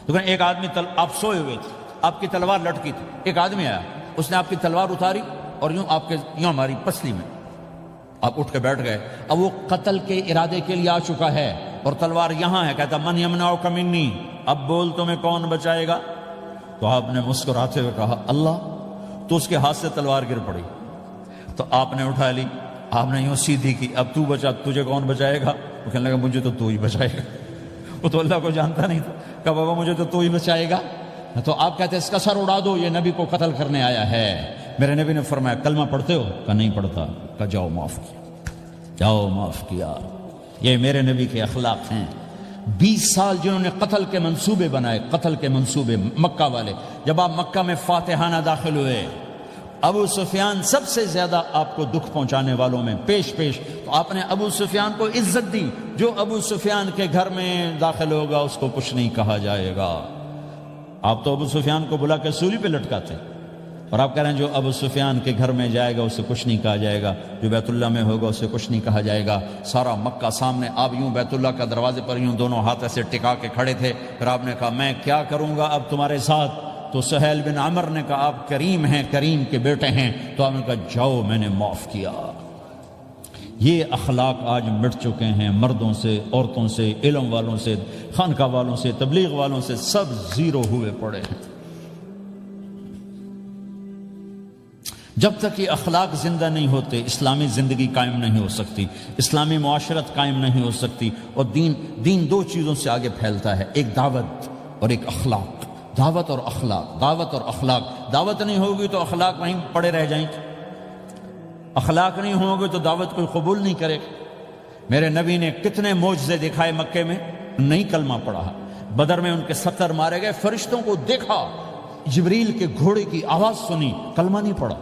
تو کہیں ایک آدمی آپ سوئے ہوئے تھے، آپ کی تلوار لٹکی تھی، ایک آدمی آیا، اس نے آپ کی تلوار اتاری اور یوں آپ کے یوں ہماری پسلی میں، آپ اٹھ کے بیٹھ گئے، اب وہ قتل کے ارادے کے لیے آ چکا ہے اور تلوار یہاں ہے، کہتا من یمنعک منی، اب بول تمہیں کون بچائے گا؟ تو آپ نے مسکراتے ہوئے کہا اللہ، تو اس کے ہاتھ سے تلوار گر پڑی، تو آپ نے اٹھا لی، آپ نے یوں سیدھی کی، اب تو بچا، تجھے کون بچائے گا؟ وہ کہنے لگا مجھے تو ہی بچائے گا، وہ تو اللہ کو جانتا نہیں تھا، کہا بابا مجھے تو ہی بچائے گا۔ تو آپ کہتے ہیں اس کا سر اڑا دو، یہ نبی کو قتل کرنے آیا ہے۔ میرے نبی نے فرمایا کلمہ پڑھتے ہو؟ کہا نہیں پڑھتا۔ کہا جاؤ معاف کیا، جاؤ معاف کیا۔ یہ میرے نبی کے اخلاق ہیں۔ 20 سال جنہوں نے قتل کے منصوبے بنائے، قتل کے منصوبے، مکہ والے، جب آپ مکہ میں فاتحانہ داخل ہوئے، ابو سفیان سب سے زیادہ آپ کو دکھ پہنچانے والوں میں پیش تو آپ نے ابو سفیان کو عزت دی۔ جو ابو سفیان کے گھر میں داخل ہوگا اس کو کچھ نہیں کہا جائے گا۔ آپ تو ابو سفیان کو بلا کے سولی پہ لٹکاتے، اور آپ کہہ رہے ہیں جو ابو سفیان کے گھر میں جائے گا اسے کچھ نہیں کہا جائے گا، جو بیت اللہ میں ہوگا اسے کچھ نہیں کہا جائے گا۔ سارا مکہ سامنے، آپ یوں بیت اللہ کا دروازے پر یوں دونوں ہاتھ ایسے ٹکا کے کھڑے تھے۔ پھر آپ نے کہا میں کیا کروں گا اب تمہارے ساتھ؟ تو سہیل بن عمر نے کہا آپ کریم ہیں، کریم کے بیٹے ہیں۔ تو آپ نے کہا جاؤ میں نے معاف کیا۔ یہ اخلاق آج مٹ چکے ہیں، مردوں سے، عورتوں سے، علم والوں سے، خانقاہ والوں سے، تبلیغ والوں سے، سب زیرو ہوئے پڑے ہیں۔ جب تک یہ اخلاق زندہ نہیں ہوتے اسلامی زندگی قائم نہیں ہو سکتی، اسلامی معاشرت قائم نہیں ہو سکتی۔ اور دین دو چیزوں سے آگے پھیلتا ہے، ایک دعوت اور ایک اخلاق۔ دعوت اور اخلاق، دعوت اور اخلاق۔ دعوت نہیں ہوگی تو اخلاق وہیں پڑے رہ جائیں گے، اخلاق نہیں ہوں گے تو دعوت کوئی قبول نہیں کرے گا۔ میرے نبی نے کتنے معجزے دکھائے مکے میں، نہیں کلمہ پڑھا۔ بدر میں ان کے 70 مارے گئے، فرشتوں کو دیکھا، جبریل کے گھوڑے کی آواز سنی، کلمہ نہیں پڑھا۔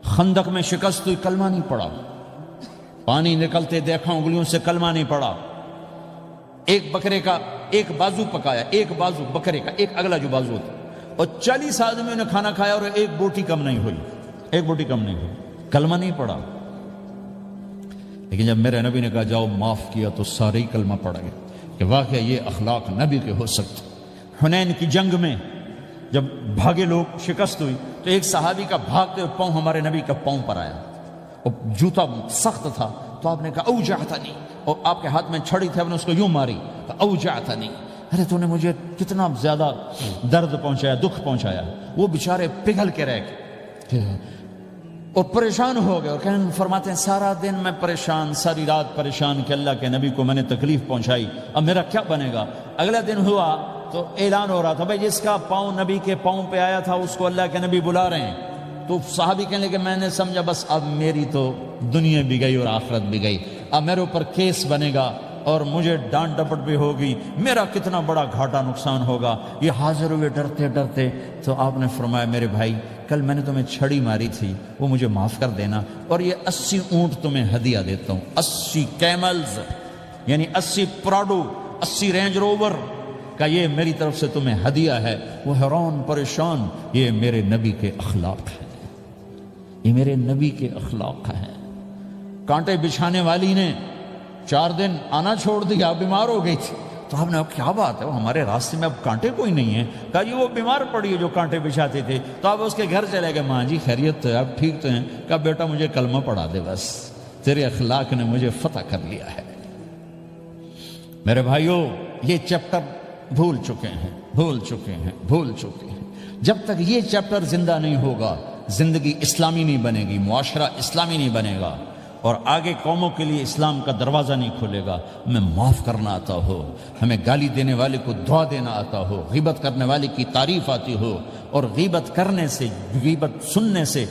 خندق میں شکست ہوئی، کلمہ نہیں پڑھا۔ پانی نکلتے دیکھا انگلیوں سے، کلمہ نہیں پڑھا۔ ایک بکرے کا ایک بازو پکایا، ایک بازو بکرے کا، ایک اگلا جو بازو تھا، اور 40 آدمیوں نے کھانا کھایا اور ایک بوٹی کم نہیں ہوئی، ایک بوٹی کم نہیں ہوئی، کلمہ نہیں پڑھا۔ لیکن جب میرے نبی نے کہا جاؤ معاف کیا تو سارے ہی کلمہ پڑھ گئے کہ واقعہ یہ اخلاق نبی کے ہو سکتے۔ حنین کی جنگ میں جب بھاگے لوگ، شکست ہوئی، تو ایک صحابی کا بھاگتے ہوئے پاؤں ہمارے نبی کا پاؤں پر آیا، اور جوتا سخت تھا، تو آپ نے کہا اوجعتنی، اور آپ کے ہاتھ میں چھڑی تھی، آپ نے اس کو یوں ماری، اوجعتنی، ارے تو نے مجھے کتنا زیادہ درد پہنچایا، دکھ پہنچایا۔ وہ بیچارے پگھل کے رہ گئے اور پریشان ہو گئے، اور کہنے فرماتے ہیں سارا دن میں پریشان، ساری رات پریشان کہ اللہ کے نبی کو میں نے تکلیف پہنچائی، اب میرا کیا بنے گا؟ اگلا دن ہوا تو اعلان ہو رہا تھا بھائی جس کا پاؤں نبی کے پاؤں پہ آیا تھا اس کو اللہ کے نبی بلا رہے ہیں۔ تو صحابی کہنے لگے میں نے سمجھا بس اب میری تو دنیا بھی گئی اور آخرت بھی گئی، اب میرے اوپر کیس بنے گا اور مجھے ڈانٹ ڈپٹ بھی ہوگی، میرا کتنا بڑا گھاٹا نقصان ہوگا۔ یہ حاضر ہوئے ڈرتے ڈرتے، تو آپ نے فرمایا میرے بھائی کل میں نے تمہیں چھڑی ماری تھی، وہ مجھے معاف کر دینا، اور یہ 80 اونٹ تمہیں ہدیہ دیتا ہوں، 80 کیملز یعنی 80 پراڈو، 80 رینج روور کا یہ میری طرف سے تمہیں ہدیہ ہے۔ وہ حیران پریشان، یہ میرے نبی کے اخلاق ہیں، یہ میرے نبی کے اخلاق ہیں۔ کانٹے بچھانے والی نے 4 دن آنا چھوڑ دیا، بیمار ہو گئی تھی، تو آپ نے کیا بات ہے، وہ ہمارے راستے میں اب کانٹے کوئی نہیں ہے؟ کہا جی وہ بیمار پڑی ہے جو کانٹے بچھاتے تھے۔ تو آپ اس کے گھر چلے گئے، ماں جی خیریت تو ہے، آپ ٹھیک تو ہیں؟ کہا بیٹا مجھے کلمہ پڑھا دے، بس تیرے اخلاق نے مجھے فتح کر لیا ہے۔ میرے بھائیوں یہ چیپٹر بھول چکے ہیں، بھول چکے ہیں، بھول چکے ہیں۔ جب تک یہ چیپٹر زندہ نہیں ہوگا زندگی اسلامی نہیں بنے گی، معاشرہ اسلامی نہیں بنے گا، اور آگے قوموں کے لیے اسلام کا دروازہ نہیں کھلے گا۔ ہمیں معاف کرنا آتا ہو، ہمیں گالی دینے والے کو دعا دینا آتا ہو، غیبت کرنے والے کی تعریف آتی ہو، اور غیبت کرنے سے، غیبت سننے سے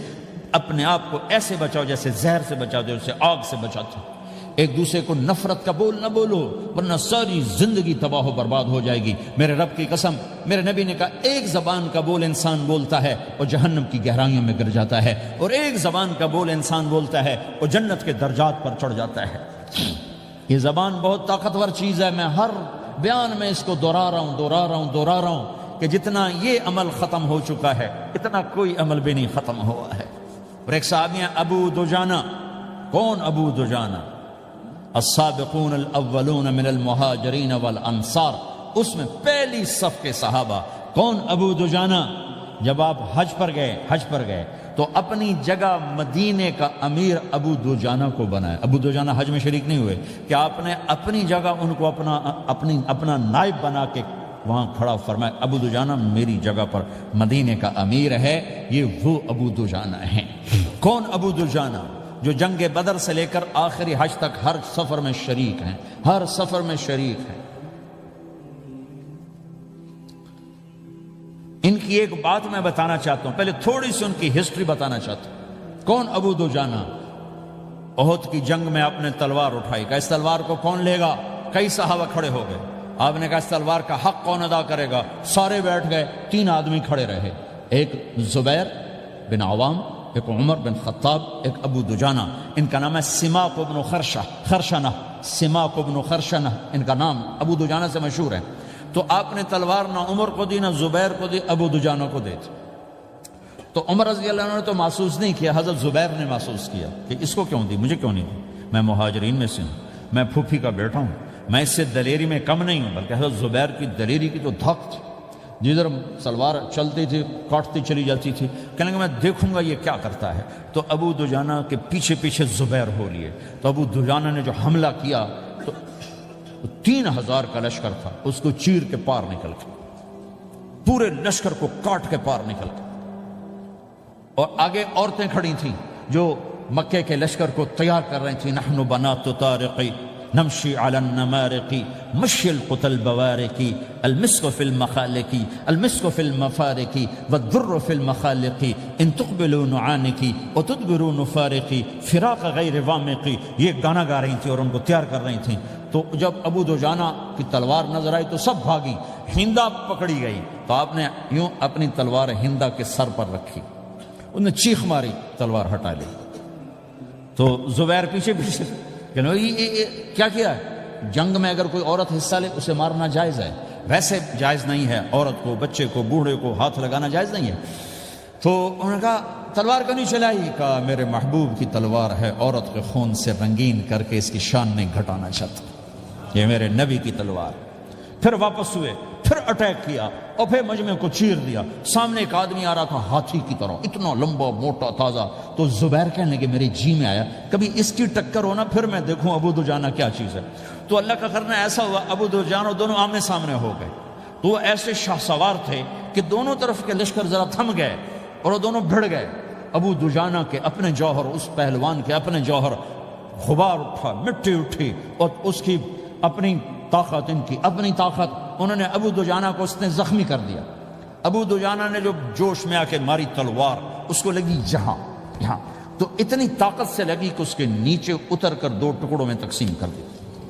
اپنے آپ کو ایسے بچاؤ جیسے زہر سے بچاتے ہو، اسے آگ سے بچاتے ہو۔ ایک دوسرے کو نفرت کا بول نہ بولو ورنہ ساری زندگی تباہ و برباد ہو جائے گی۔ میرے رب کی قسم، میرے نبی نے کہا ایک زبان کا بول انسان بولتا ہے اور جہنم کی گہرائیوں میں گر جاتا ہے، اور ایک زبان کا بول انسان بولتا ہے اور جنت کے درجات پر چڑھ جاتا ہے۔ یہ زبان بہت طاقتور چیز ہے، میں ہر بیان میں اس کو دہرا رہا ہوں کہ جتنا یہ عمل ختم ہو چکا ہے اتنا کوئی عمل بھی نہیں ختم ہوا ہے۔ اور ایک صحابی ہیں ابو دجانہ۔ کون ابو دجانہ؟ السابقون الاولون من المہاجرین والانصار اس میں پہلی صف کے صحابہ کون؟ ابو دجانہ۔ جب آپ حج پر گئے تو اپنی جگہ مدینے کا امیر ابو دجانہ کو بنایا۔ ابو دجانہ حج میں شریک نہیں ہوئے کہ آپ نے اپنی جگہ ان کو اپنا نائب بنا کے وہاں کھڑا فرمایا ابو دجانہ میری جگہ پر مدینے کا امیر ہے۔ یہ وہ ابو دجانہ ہیں۔ کون ابو دجانہ؟ جو جنگ بدر سے لے کر آخری حج تک ہر سفر میں شریک ہیں، ہر سفر میں شریک ہیں۔ ان کی ایک بات میں بتانا چاہتا ہوں، پہلے تھوڑی سی ان کی ہسٹری بتانا چاہتا ہوں۔ کون ابو دجانہ؟ احد کی جنگ میں آپ نے تلوار اٹھائی، کہ اس تلوار کو کون لے گا؟ کئی صحابہ کھڑے ہو گئے۔ آپ نے کہا اس تلوار کا حق کون ادا کرے گا؟ سارے بیٹھ گئے، 3 آدمی کھڑے رہے، ایک زبیر بن عوام، ایک عمر بن خطاب، ایک ابو دجانہ۔ ان کا نام ہے سماک بن خرشنہ، سماک بن خرشنہ ان کا نام ابو دجانہ سے مشہور ہے۔ تو آپ نے تلوار نہ عمر کو دی، نہ زبیر کو دی، ابو دجانہ کو دی تھی۔ تو عمر رضی اللہ عنہ نے تو محسوس نہیں کیا، حضرت زبیر نے محسوس کیا کہ اس کو کیوں دی، مجھے کیوں نہیں دی؟ میں مہاجرین میں سے ہوں، میں پھوپھی کا بیٹا ہوں، میں اس سے دلیری میں کم نہیں ہوں۔ بلکہ حضرت زبیر کی دلیری کی تو دھک تھی، جدھر سلوار چلتی تھی کاٹتی چلی جاتی تھی، کہنے کہ میں دیکھوں گا یہ کیا کرتا ہے۔ تو ابو دجانہ کے پیچھے پیچھے زبیر ہو لیے۔ تو ابو دجانہ نے جو حملہ کیا تو 3000 کا لشکر تھا، اس کو چیر کے پار نکل کے، پورے لشکر کو کاٹ کے پار نکل کے، اور آگے عورتیں کھڑی تھیں جو مکے کے لشکر کو تیار کر رہی تھیں۔ نحن بنات طارقی نمشی علی النمارقی مشی القتل بوارقی المسک فی المخالقی المسک فی المفارقی والذر فی المخالقی ان تقبلوا نعانقی وتدبروا نفارقی فراق غیر وامقی۔ یہ گانا گا رہی تھیں اور ان کو تیار کر رہی تھیں۔ تو جب ابو دجانہ کی تلوار نظر آئی تو سب بھاگی، ہندا پکڑی گئی، تو آپ نے یوں اپنی تلوار ہندا کے سر پر رکھی، انہوں نے چیخ ماری، تلوار ہٹا لی۔ تو زبیر پیچھے پیچھے کہ کیا کیا ہے؟ جنگ میں اگر کوئی عورت حصہ لے اسے مارنا جائز ہے، ویسے جائز نہیں ہے، عورت کو، بچے کو، بوڑھے کو ہاتھ لگانا جائز نہیں ہے۔ تو انہوں نے کہا تلوار کیوں نہیں چلائی؟ کہا میرے محبوب کی تلوار ہے، عورت کے خون سے رنگین کر کے اس کی شان نہیں گھٹانا چاہتا، یہ میرے نبی کی تلوار۔ پھر واپس ہوئے، پھر اٹیک کیا اور پھر مجمع کو چیر دیا۔ سامنے ایک آدمی آ رہا تھا ہاتھی کی طرح، اتنا لمبا موٹا تازہ۔ تو زبیر کہنے لگے میرے جی میں آیا کبھی اس کی ٹکر ہونا، پھر میں دیکھوں ابو دجانہ کیا چیز ہے۔ تو اللہ کا کرنا ایسا ہوا، ابو دجانہ دونوں آمنے سامنے ہو گئے۔ تو وہ ایسے شاہ سوار تھے کہ دونوں طرف کے لشکر ذرا تھم گئے اور وہ دونوں بھڑ گئے۔ ابو دجانہ کے اپنے جوہر، اس پہلوان کے اپنے جوہر، غبار اٹھا، مٹی اٹھی، اور اس کی اپنی طاقت، ان کی اپنی طاقت، انہوں نے ابو دجانہ کو اس نے زخمی کر دیا۔ ابو دجانہ نے جو جوش میں آ کے ماری تلوار، اس کو لگی یہاں، تو اتنی طاقت سے لگی کہ اس کے نیچے اتر کر 2 ٹکڑوں میں تقسیم کر دی۔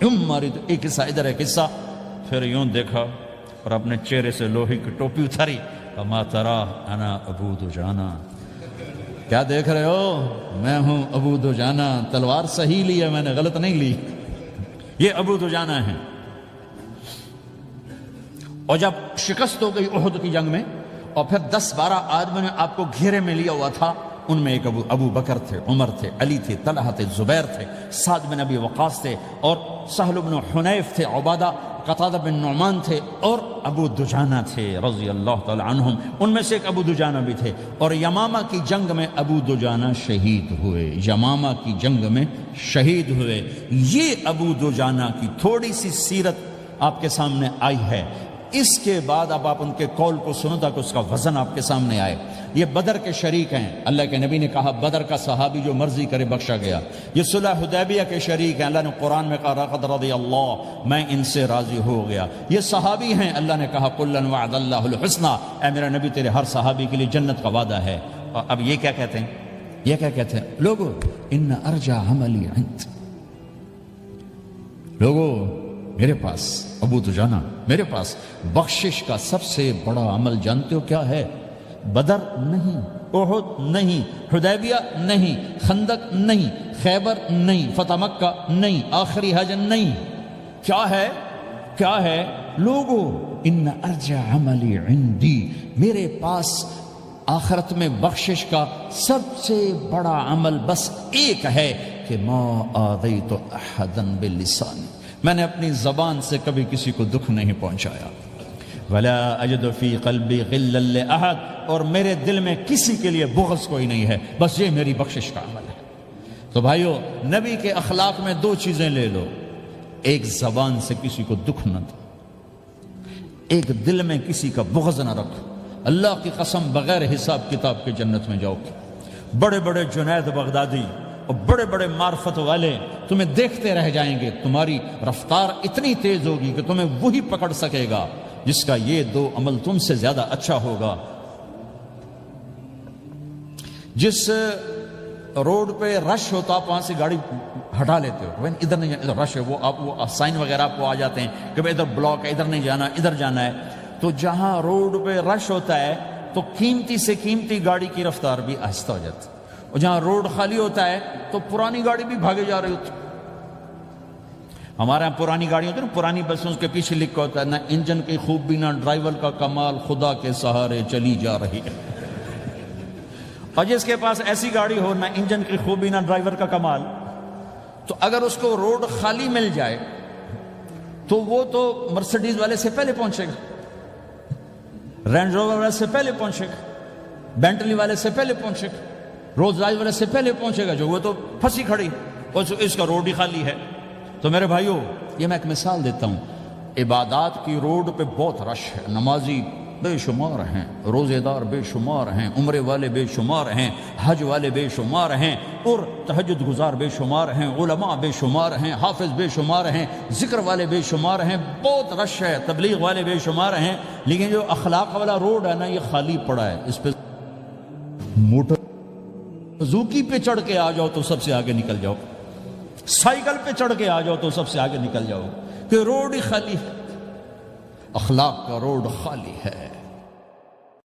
یوں ماری تو ایک حصہ ادھر، ایک حصہ، پھر یوں دیکھا اور اپنے چہرے سے لوہے کی ٹوپی اتاری، اما ترا انا ابو دجانہ، کیا دیکھ رہے ہو؟ میں ہوں ابو دجانہ، تلوار صحیح لی ہے میں نے، غلط نہیں لی۔ یہ ابو دجانہ ہیں۔ اور جب شکست ہو گئی احد کی جنگ میں، اور پھر 10-12 آدمیوں نے آپ کو گھیرے میں لیا ہوا تھا، ان میں ایک ابو بکر تھے، عمر تھے، علی تھے، طلحہ تھے، زبیر تھے، سعد بن ابی وقاص تھے، اور سہل بن حنیف تھے، عبادہ قتادہ بن نعمان تھے، اور ابو دجانہ تھے رضی اللہ تعالی عنہم۔ ان میں سے ایک ابو دجانہ بھی تھے، اور یمامہ کی جنگ میں ابو دجانہ شہید ہوئے، یمامہ کی جنگ میں شہید ہوئے۔ یہ ابو دجانہ کی تھوڑی سی سیرت آپ کے سامنے آئی ہے۔ اس کے بعد اب آپ ان کے قول کو سنو تاکہ اس کا وزن آپ کے سامنے آئے۔ یہ بدر کے شریک ہیں، اللہ کے نبی نے کہا بدر کا صحابی جو مرضی کرے بخشا گیا۔ یہ صلح حدیبیہ کے شریک ہیں، اللہ نے قرآن میں کہا لقد رضی اللہ، میں ان سے راضی ہو گیا۔ یہ صحابی ہیں، اللہ نے کہا کلا وعد اللہ الحسنى، اے میرا نبی تیرے ہر صحابی کے لیے جنت کا وعدہ ہے۔ اور اب یہ کیا کہتے ہیں؟ یہ کیا کہتے ہیں لوگو؟ ان ارجع عملی عند، لوگو میرے پاس، ابو دجانہ میرے پاس بخشش کا سب سے بڑا عمل جانتے ہو کیا ہے؟ بدر نہیں، احد نہیں، حدیبیہ نہیں، خندق نہیں، خیبر نہیں، فتح مکہ نہیں، آخری حج نہیں۔ کیا ہے؟ کیا ہے لوگو؟ ان ارجع عملی عندی، میرے پاس آخرت میں بخشش کا سب سے بڑا عمل بس ایک ہے کہ ما آذیت احدا باللسان، میں نے اپنی زبان سے کبھی کسی کو دکھ نہیں پہنچایا. ولا اجد فی قلبی غلا لاحد، اور میرے دل میں کسی کے لیے بغض کوئی نہیں ہے، بس یہ میری بخشش کا عمل ہے. تو بھائیو، نبی کے اخلاق میں دو چیزیں لے لو: ایک زبان سے کسی کو دکھ نہ دو، ایک دل میں کسی کا بغض نہ رکھو. اللہ کی قسم بغیر حساب کتاب کے جنت میں جاؤ گے. بڑے بڑے جنید بغدادی اور بڑے بڑے معرفت والے تمہیں دیکھتے رہ جائیں گے، تمہاری رفتار اتنی تیز ہوگی کہ تمہیں وہی پکڑ سکے گا جس کا یہ دو عمل تم سے زیادہ اچھا ہوگا. جس روڈ پہ رش ہوتا آپ وہاں سے گاڑی ہٹا لیتے ہو، ادھر نہیں جانا، ادھر رش ہے، وہ سائن وغیرہ آپ کو آ جاتے ہیں کہ بھائی ادھر بلاک ہے، ادھر نہیں جانا، ادھر جانا ہے. تو جہاں روڈ پہ رش ہوتا ہے تو قیمتی سے قیمتی گاڑی کی رفتار بھی آہستہ ہو جاتی ہے، اور جہاں روڈ خالی ہوتا ہے تو پرانی گاڑی بھی بھاگے جا رہی ہوتی. ہمارے یہاں پرانی گاڑی ہوتی ہے نا، پرانی بسوں کے پیچھے لکھا ہوتا ہے نہ انجن کی خوبی نہ ڈرائیور کا کمال، خدا کے سہارے چلی جا رہی ہے. اور جس کے پاس ایسی گاڑی ہو، نہ انجن کی خوبی نہ ڈرائیور کا کمال، تو اگر اس کو روڈ خالی مل جائے تو وہ تو مرسیڈیز والے سے پہلے پہنچے گا، رینج روور والے سے پہلے پہنچے گا، بینٹلی والے سے پہلے پہنچے گا، رولز رائس والے سے پہلے پہنچے گا، جو وہ تو پھنسی کھڑی اور اس کا روڈ ہی خالی ہے. تو میرے بھائیو، یہ میں ایک مثال دیتا ہوں. عبادات کی روڈ پہ بہت رش ہے، نمازی بے شمار ہیں، روزے دار بے شمار ہیں، عمرے والے بے شمار ہیں، حج والے بے شمار ہیں، اور تہجد گزار بے شمار ہیں، علماء بے شمار ہیں، حافظ بے شمار ہیں، ذکر والے بے شمار ہیں، بہت رش ہے، تبلیغ والے بے شمار ہیں. لیکن جو اخلاق والا روڈ ہے نا، یہ خالی پڑا ہے. اس پہ موٹر زوکی پہ چڑھ کے آ جاؤ تو سب سے آگے نکل جاؤ، سائیکل پہ چڑھ کے آ جاؤ تو سب سے آگے نکل جاؤ، کہ روڈ ہی خالی ہے. اخلاق کا روڈ خالی ہے.